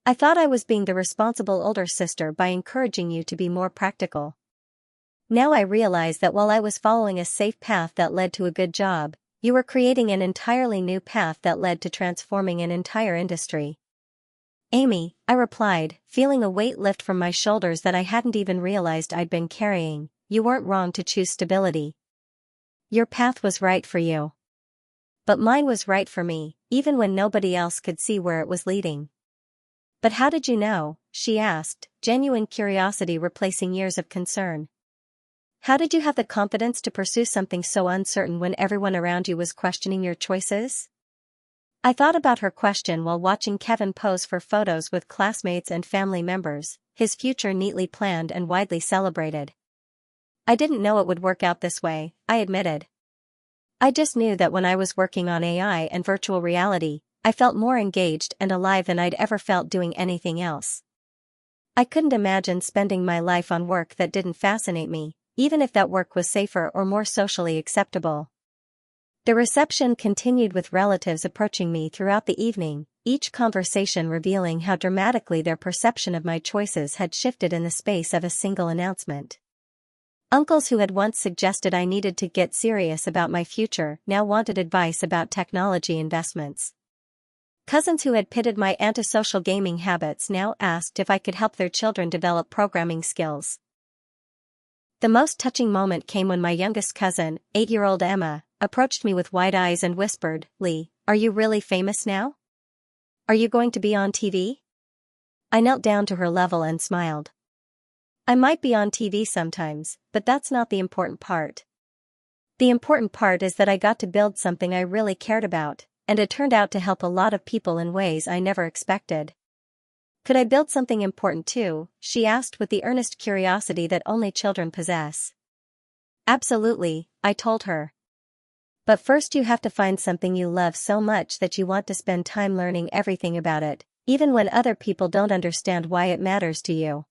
I thought I was being the responsible older sister by encouraging you to be more practical. Now I realize that while I was following a safe path that led to a good job, you were creating an entirely new path that led to transforming an entire industry. Amy, I replied, feeling a weight lift from my shoulders that I hadn't even realized I'd been carrying, you weren't wrong to choose stability. Your path was right for you. But mine was right for me, even when nobody else could see where it was leading. But how did you know? She asked, genuine curiosity replacing years of concern. How did you have the confidence to pursue something so uncertain when everyone around you was questioning your choices? I thought about her question while watching Kevin pose for photos with classmates and family members, his future neatly planned and widely celebrated. I didn't know it would work out this way, I admitted. I just knew that when I was working on AI and virtual reality, I felt more engaged and alive than I'd ever felt doing anything else. I couldn't imagine spending my life on work that didn't fascinate me, even if that work was safer or more socially acceptable. The reception continued with relatives approaching me throughout the evening, each conversation revealing how dramatically their perception of my choices had shifted in the space of a single announcement. Uncles who had once suggested I needed to get serious about my future now wanted advice about technology investments. Cousins who had pitted my antisocial gaming habits now asked if I could help their children develop programming skills. The most touching moment came when my youngest cousin, 8-year-old Emma, approached me with wide eyes and whispered, Li, are you really famous now? Are you going to be on TV? I knelt down to her level and smiled. I might be on TV sometimes, but that's not the important part. The important part is that I got to build something I really cared about, and it turned out to help a lot of people in ways I never expected. Could I build something important too? She asked with the earnest curiosity that only children possess. Absolutely, I told her. But first you have to find something you love so much that you want to spend time learning everything about it, even when other people don't understand why it matters to you.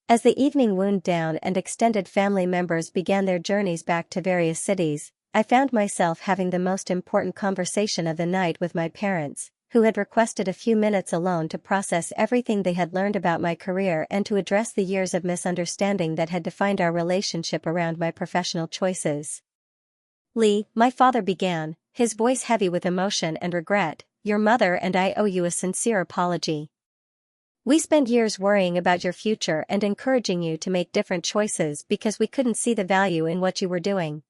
As the evening wound down and extended family members began their journeys back to various cities, I found myself having the most important conversation of the night with my parents, who had requested a few minutes alone to process everything they had learned about my career and to address the years of misunderstanding that had defined our relationship around my professional choices. Li, my father began, his voice heavy with emotion and regret, "Your mother and I owe you a sincere apology. We spent years worrying about your future and encouraging you to make different choices because we couldn't see the value in what you were doing.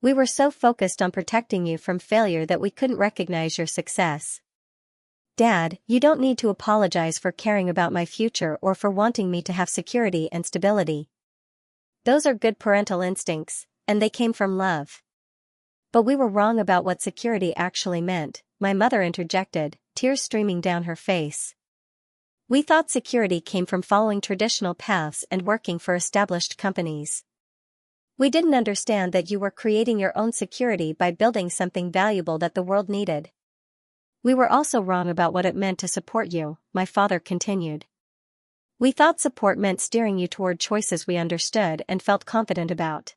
We were so focused on protecting you from failure that we couldn't recognize your success. Dad, you don't need to apologize for caring about my future or for wanting me to have security and stability. Those are good parental instincts, and they came from love." "But we were wrong about what security actually meant," my mother interjected, tears streaming down her face. "We thought security came from following traditional paths and working for established companies. We didn't understand that you were creating your own security by building something valuable that the world needed. We were also wrong about what it meant to support you," my father continued. "We thought support meant steering you toward choices we understood and felt confident about.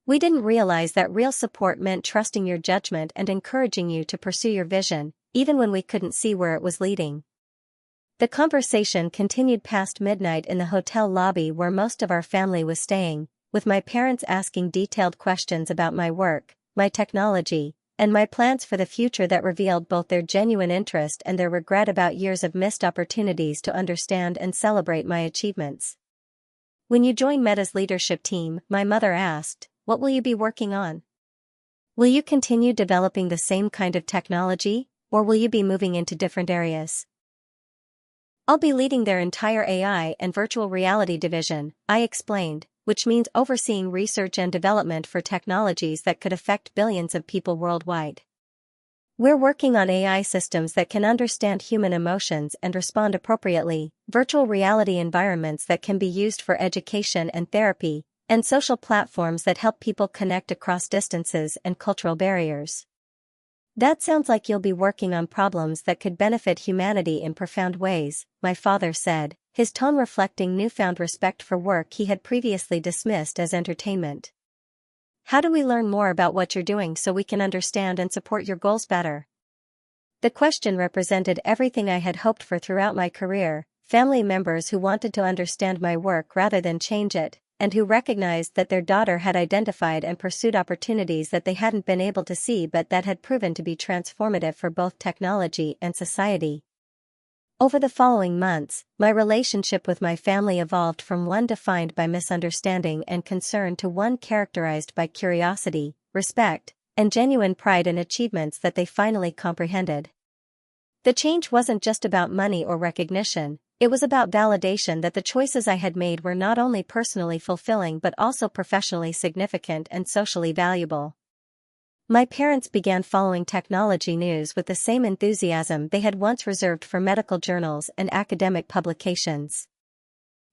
We didn't realize that real support meant trusting your judgment and encouraging you to pursue your vision, even when we couldn't see where it was leading." The conversation continued past midnight in the hotel lobby where most of our family was staying, with my parents asking detailed questions about my work, my technology, and my plans for the future that revealed both their genuine interest and their regret about years of missed opportunities to understand and celebrate my achievements. "When you join Meta's leadership team," my mother asked, "what will you be working on? Will you continue developing the same kind of technology, or will you be moving into different areas?" "I'll be leading their entire AI and virtual reality division," I explained, "which means overseeing research and development for technologies that could affect billions of people worldwide. We're working on AI systems that can understand human emotions and respond appropriately, virtual reality environments that can be used for education and therapy, and social platforms that help people connect across distances and cultural barriers." "That sounds like you'll be working on problems that could benefit humanity in profound ways," my father said, his tone reflecting newfound respect for work he had previously dismissed as entertainment. "How do we learn more about what you're doing so we can understand and support your goals better?" The question represented everything I had hoped for throughout my career: family members who wanted to understand my work rather than change it, and who recognized that their daughter had identified and pursued opportunities that they hadn't been able to see but that had proven to be transformative for both technology and society. Over the following months, my relationship with my family evolved from one defined by misunderstanding and concern to one characterized by curiosity, respect, and genuine pride in achievements that they finally comprehended. The change wasn't just about money or recognition. It was about validation that the choices I had made were not only personally fulfilling but also professionally significant and socially valuable. My parents began following technology news with the same enthusiasm they had once reserved for medical journals and academic publications.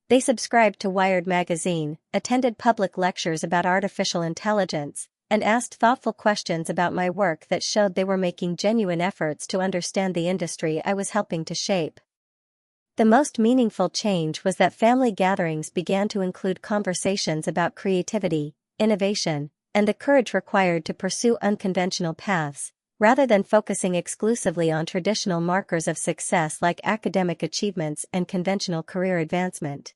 They subscribed to Wired magazine, attended public lectures about artificial intelligence, and asked thoughtful questions about my work that showed they were making genuine efforts to understand the industry I was helping to shape. The most meaningful change was that family gatherings began to include conversations about creativity, innovation, and the courage required to pursue unconventional paths, rather than focusing exclusively on traditional markers of success like academic achievements and conventional career advancement.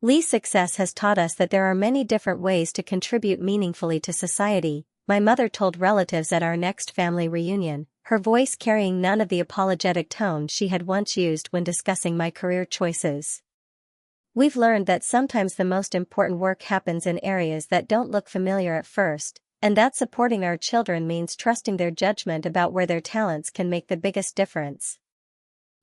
Li's success has taught us that there are many different ways to contribute meaningfully to society, my mother told relatives at our next family reunion, her voice carrying none of the apologetic tone she had once used when discussing my career choices. "We've learned that sometimes the most important work happens in areas that don't look familiar at first, and that supporting our children means trusting their judgment about where their talents can make the biggest difference."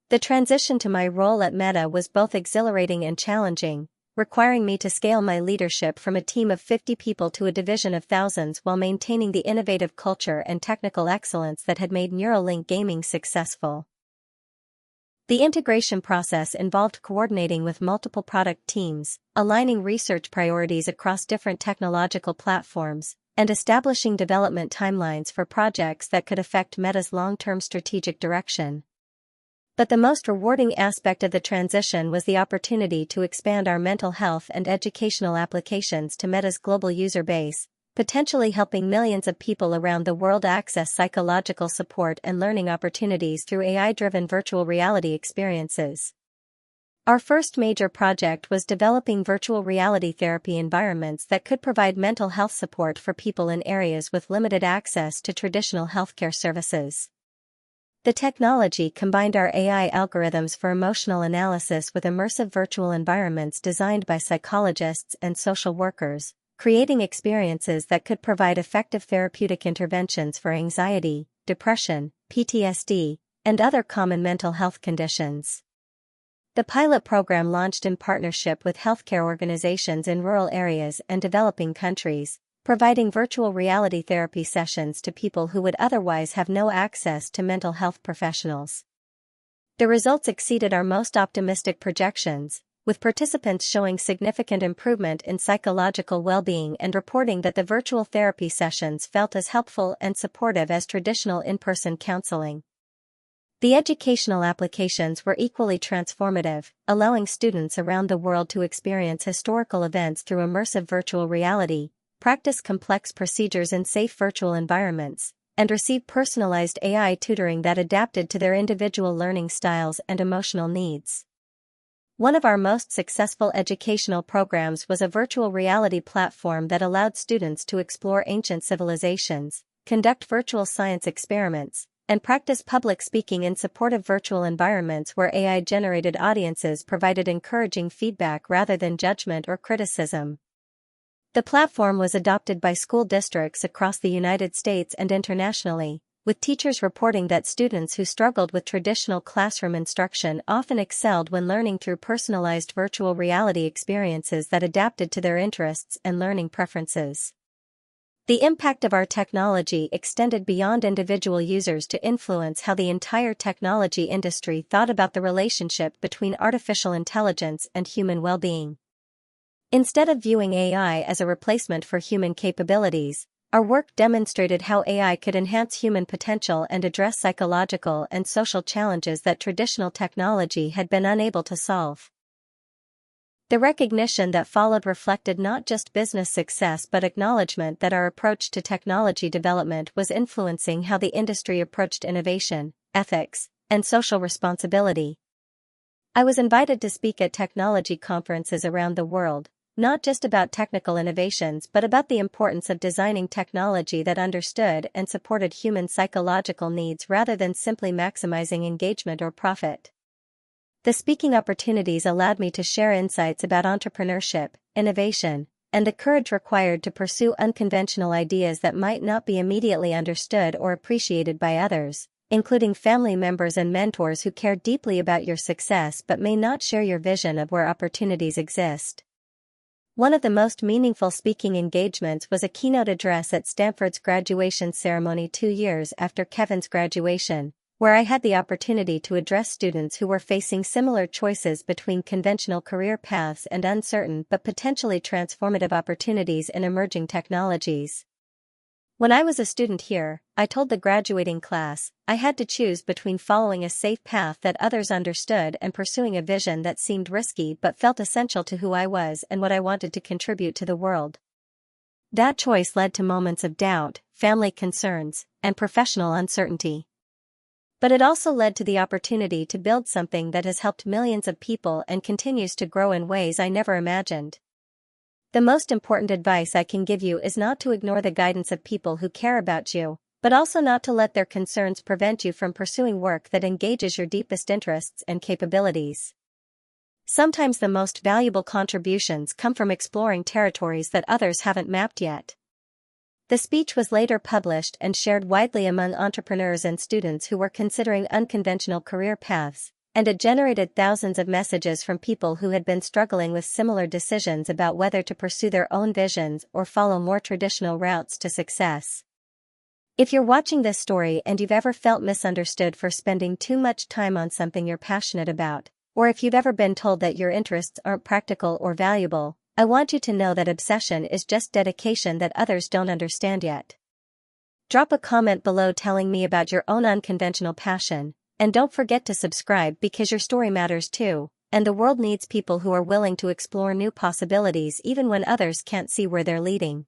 The transition to my role at Meta was both exhilarating and challenging, requiring me to scale my leadership from a team of 50 people to a division of thousands while maintaining the innovative culture and technical excellence that had made NeuralLink Gaming successful. The integration process involved coordinating with multiple product teams, aligning research priorities across different technological platforms, and establishing development timelines for projects that could affect Meta's long-term strategic direction. But the most rewarding aspect of the transition was the opportunity to expand our mental health and educational applications to Meta's global user base, potentially helping millions of people around the world access psychological support and learning opportunities through AI-driven virtual reality experiences. Our first major project was developing virtual reality therapy environments that could provide mental health support for people in areas with limited access to traditional healthcare services. The technology combined our AI algorithms for emotional analysis with immersive virtual environments designed by psychologists and social workers, creating experiences that could provide effective therapeutic interventions for anxiety, depression, PTSD, and other common mental health conditions. The pilot program launched in partnership with healthcare organizations in rural areas and developing countries, providing virtual reality therapy sessions to people who would otherwise have no access to mental health professionals. The results exceeded our most optimistic projections, with participants showing significant improvement in psychological well-being and reporting that the virtual therapy sessions felt as helpful and supportive as traditional in-person counseling. The educational applications were equally transformative, allowing students around the world to experience historical events through immersive virtual reality, practice complex procedures in safe virtual environments, and receive personalized AI tutoring that adapted to their individual learning styles and emotional needs. One of our most successful educational programs was a virtual reality platform that allowed students to explore ancient civilizations, conduct virtual science experiments, and practice public speaking in supportive virtual environments where AI-generated audiences provided encouraging feedback rather than judgment or criticism. The platform was adopted by school districts across the United States and internationally, with teachers reporting that students who struggled with traditional classroom instruction often excelled when learning through personalized virtual reality experiences that adapted to their interests and learning preferences. The impact of our technology extended beyond individual users to influence how the entire technology industry thought about the relationship between artificial intelligence and human well-being. Instead of viewing AI as a replacement for human capabilities, our work demonstrated how AI could enhance human potential and address psychological and social challenges that traditional technology had been unable to solve. The recognition that followed reflected not just business success but acknowledgement that our approach to technology development was influencing how the industry approached innovation, ethics, and social responsibility. I was invited to speak at technology conferences around the world, not just about technical innovations but about the importance of designing technology that understood and supported human psychological needs rather than simply maximizing engagement or profit. The speaking opportunities allowed me to share insights about entrepreneurship, innovation, and the courage required to pursue unconventional ideas that might not be immediately understood or appreciated by others, including family members and mentors who care deeply about your success but may not share your vision of where opportunities exist. One of the most meaningful speaking engagements was a keynote address at Stanford's graduation ceremony 2 years after Kevin's graduation, where I had the opportunity to address students who were facing similar choices between conventional career paths and uncertain but potentially transformative opportunities in emerging technologies. When I was a student here, I told the graduating class, I had to choose between following a safe path that others understood and pursuing a vision that seemed risky but felt essential to who I was and what I wanted to contribute to the world. That choice led to moments of doubt, family concerns, and professional uncertainty. But it also led to the opportunity to build something that has helped millions of people and continues to grow in ways I never imagined. The most important advice I can give you is not to ignore the guidance of people who care about you, but also not to let their concerns prevent you from pursuing work that engages your deepest interests and capabilities. Sometimes the most valuable contributions come from exploring territories that others haven't mapped yet. The speech was later published and shared widely among entrepreneurs and students who were considering unconventional career paths, and it generated thousands of messages from people who had been struggling with similar decisions about whether to pursue their own visions or follow more traditional routes to success. If you're watching this story and you've ever felt misunderstood for spending too much time on something you're passionate about, or if you've ever been told that your interests aren't practical or valuable, I want you to know that obsession is just dedication that others don't understand yet. Drop a comment below telling me about your own unconventional passion, and don't forget to subscribe because your story matters too, and the world needs people who are willing to explore new possibilities even when others can't see where they're leading.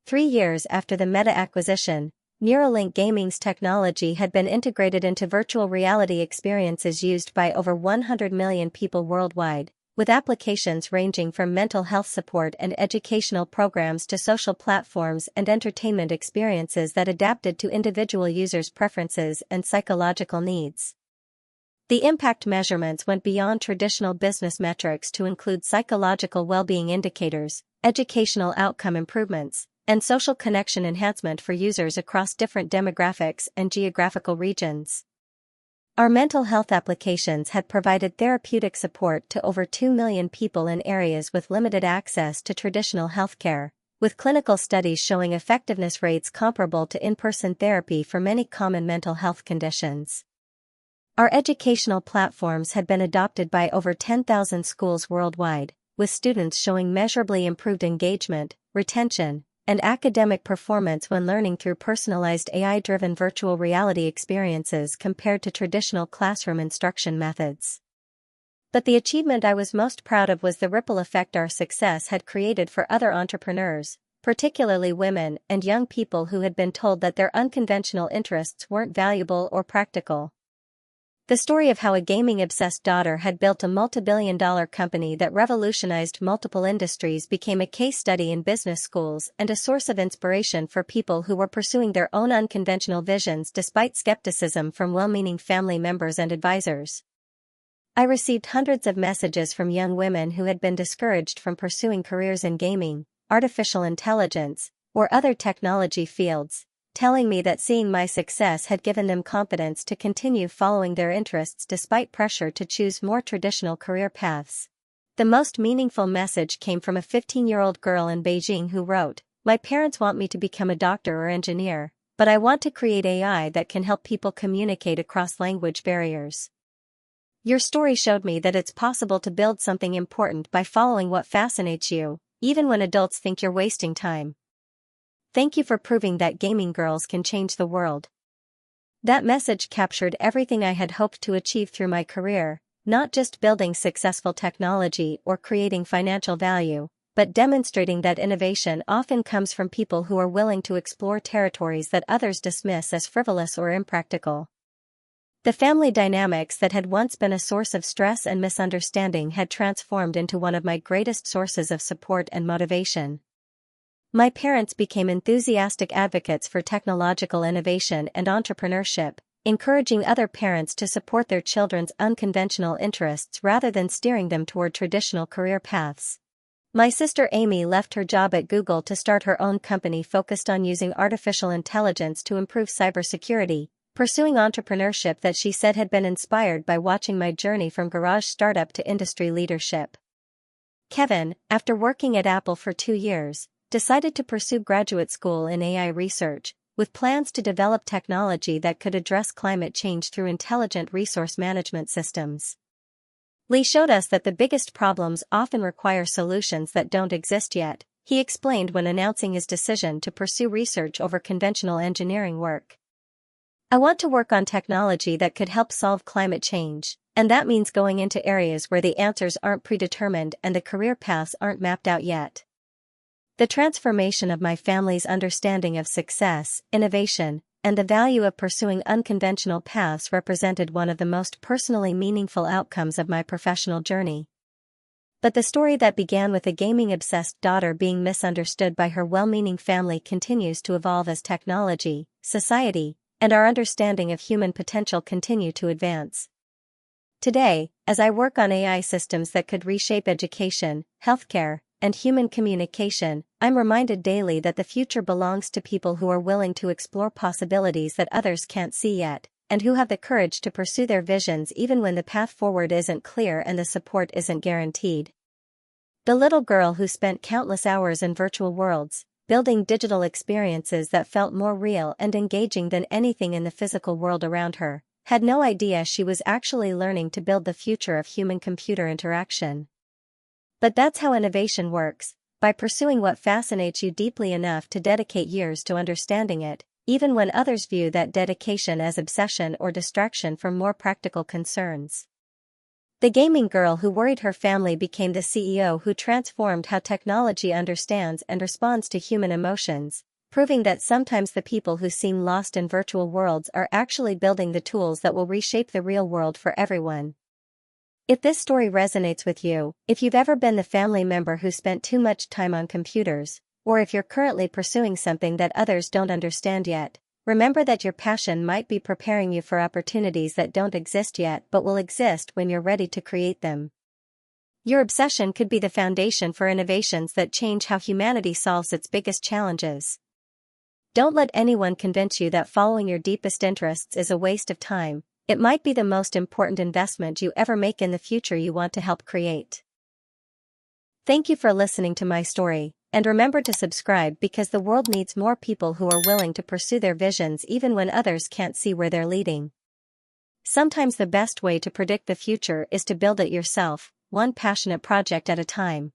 3 years after the Meta acquisition, NeuralLink Gaming's technology had been integrated into virtual reality experiences used by over 100 million people worldwide, with applications ranging from mental health support and educational programs to social platforms and entertainment experiences that adapted to individual users' preferences and psychological needs. The impact measurements went beyond traditional business metrics to include psychological well-being indicators, educational outcome improvements, and social connection enhancement for users across different demographics and geographical regions. Our mental health applications had provided therapeutic support to over 2 million people in areas with limited access to traditional healthcare, with clinical studies showing effectiveness rates comparable to in-person therapy for many common mental health conditions. Our educational platforms had been adopted by over 10,000 schools worldwide, with students showing measurably improved engagement, retention, and academic performance when learning through personalized AI-driven virtual reality experiences compared to traditional classroom instruction methods. But the achievement I was most proud of was the ripple effect our success had created for other entrepreneurs, particularly women and young people who had been told that their unconventional interests weren't valuable or practical. The story of how a gaming-obsessed daughter had built a multi-billion-dollar company that revolutionized multiple industries became a case study in business schools and a source of inspiration for people who were pursuing their own unconventional visions despite skepticism from well-meaning family members and advisors. I received hundreds of messages from young women who had been discouraged from pursuing careers in gaming, artificial intelligence, or other technology fields, telling me that seeing my success had given them confidence to continue following their interests despite pressure to choose more traditional career paths. The most meaningful message came from a 15-year-old girl in Beijing who wrote, "My parents want me to become a doctor or engineer, but I want to create AI that can help people communicate across language barriers. Your story showed me that it's possible to build something important by following what fascinates you, even when adults think you're wasting time. Thank you for proving that gaming girls can change the world." That message captured everything I had hoped to achieve through my career, not just building successful technology or creating financial value, but demonstrating that innovation often comes from people who are willing to explore territories that others dismiss as frivolous or impractical. The family dynamics that had once been a source of stress and misunderstanding had transformed into one of my greatest sources of support and motivation. My parents became enthusiastic advocates for technological innovation and entrepreneurship, encouraging other parents to support their children's unconventional interests rather than steering them toward traditional career paths. My sister Amy left her job at Google to start her own company focused on using artificial intelligence to improve cybersecurity, pursuing entrepreneurship that she said had been inspired by watching my journey from garage startup to industry leadership. Kevin, after working at Apple for 2 years, decided to pursue graduate school in AI research, with plans to develop technology that could address climate change through intelligent resource management systems. Li showed us that the biggest problems often require solutions that don't exist yet, he explained when announcing his decision to pursue research over conventional engineering work. "I want to work on technology that could help solve climate change, and that means going into areas where the answers aren't predetermined and the career paths aren't mapped out yet." The transformation of my family's understanding of success, innovation, and the value of pursuing unconventional paths represented one of the most personally meaningful outcomes of my professional journey. But the story that began with a gaming-obsessed daughter being misunderstood by her well-meaning family continues to evolve as technology, society, and our understanding of human potential continue to advance. Today, as I work on AI systems that could reshape education, healthcare, and human communication, I'm reminded daily that the future belongs to people who are willing to explore possibilities that others can't see yet, and who have the courage to pursue their visions even when the path forward isn't clear and the support isn't guaranteed. The little girl who spent countless hours in virtual worlds, building digital experiences that felt more real and engaging than anything in the physical world around her, had no idea she was actually learning to build the future of human-computer interaction. But that's how innovation works, by pursuing what fascinates you deeply enough to dedicate years to understanding it, even when others view that dedication as obsession or distraction from more practical concerns. The gaming girl who worried her family became the CEO who transformed how technology understands and responds to human emotions, proving that sometimes the people who seem lost in virtual worlds are actually building the tools that will reshape the real world for everyone. If this story resonates with you, if you've ever been the family member who spent too much time on computers, or if you're currently pursuing something that others don't understand yet, remember that your passion might be preparing you for opportunities that don't exist yet but will exist when you're ready to create them. Your obsession could be the foundation for innovations that change how humanity solves its biggest challenges. Don't let anyone convince you that following your deepest interests is a waste of time. It might be the most important investment you ever make in the future you want to help create. Thank you for listening to my story, and remember to subscribe because the world needs more people who are willing to pursue their visions even when others can't see where they're leading. Sometimes the best way to predict the future is to build it yourself, one passionate project at a time.